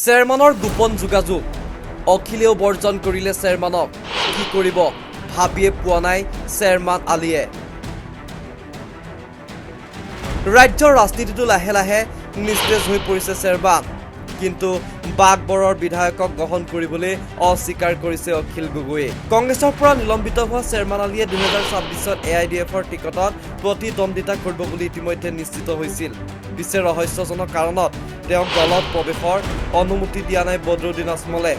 চেয়াৰমেনৰ গোপন যোগাযোগ অখিলেও বৰ্জন কৰিলে চেয়াৰমেনক কি কৰিব ভাবিয়ে পোৱা নাই চেয়াৰমেন আলীয়ে ৰাজ্যৰ ৰাজনীতিটো লাহে লাহে নিস্তেজ হৈ পৰিছে চেয়াৰমেন কিন্তু বাগবৰৰ বিধায়কক গ্ৰহণ কৰিবলৈ অস্বীকাৰ কৰিছে অখিল গগৈয়ে কংগ্ৰেছৰ পৰা নিলম্বিত হোৱা চেয়াৰমেন আলীয়ে 2026ত এআইডিএফৰ টিকটত প্ৰতিদ্বন্দ্বিতা কৰিব বুলি ইতিমধ্যে নিশ্চিত হৈছিল পিছে ৰহস্যজনক কাৰণত তেওঁক দলত প্ৰৱেশৰ অনুমতি দিয়া নাই বদৰুদ্দিন আজমলে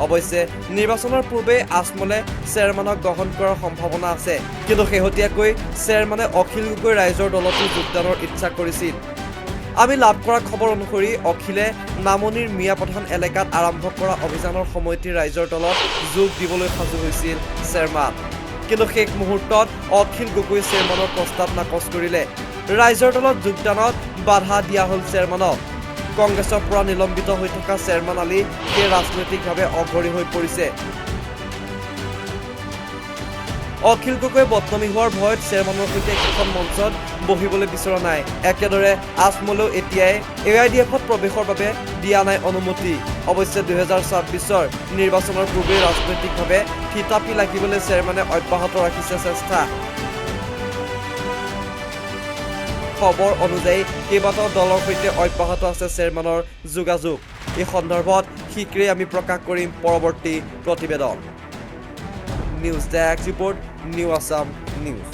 অৱশ্যে নিৰ্বাচনৰ পূৰ্বে আজমলে চেয়াৰমেনক গ্ৰহণ কৰাৰ সম্ভাৱনা আছে কিন্তু শেহতীয়াকৈ চেয়াৰমেনে অখিল গগৈ ৰাইজৰ দলতো যোগদানৰ ইচ্ছা কৰিছিল আমি লাভ কৰা খবৰ অনুসৰি অখিলে নামনিৰ মিয়াপথান এলেকাত আৰম্ভ কৰা অভিযানৰ সময়তে ৰাইজৰ দলত যোগ দিবলৈ সাজু হৈছিল চেয়াৰমেন কিন্তু শেষ মুহূৰ্তত অখিল গগৈ চেয়াৰমেনৰ প্ৰস্তাৱ নাকচ কৰিলে ৰাইজৰ দলত যোগদানত বাধা দিয়া হ'ল চেয়াৰমেনক কংগ্ৰেছৰ পৰা নিলম্বিত হৈ থকা চেয়াৰমেন আলী ৰাজনৈতিকভাৱে অগ্ৰণী হৈ পৰিছে অখিল গগৈ বদনামী হোৱাৰ ভয়ত চেয়াৰমেনৰ সৈতে এখন মঞ্চত বহিবলৈ বিচৰা নাই একেদৰে আজমলেও এতিয়াই এআইডিএফত প্ৰৱেশৰ বাবে দিয়া নাই অনুমতি অৱশ্যে 2026ৰ নিৰ্বাচনৰ পূৰ্বে ৰাজনৈতিকভাৱে থিতাপি লাগিবলৈ চেয়াৰমেনে অব্যাহত ৰাখিছে চেষ্টা খবৰ অনুযায়ী কেইবাটাও দলৰ সৈতে অব্যাহত আছে চেয়াৰমেনৰ যোগাযোগ এই সন্দৰ্ভত শীঘ্ৰেই আমি প্ৰকাশ কৰিম পৰৱৰ্তী প্ৰতিবেদন news desk report new Assam news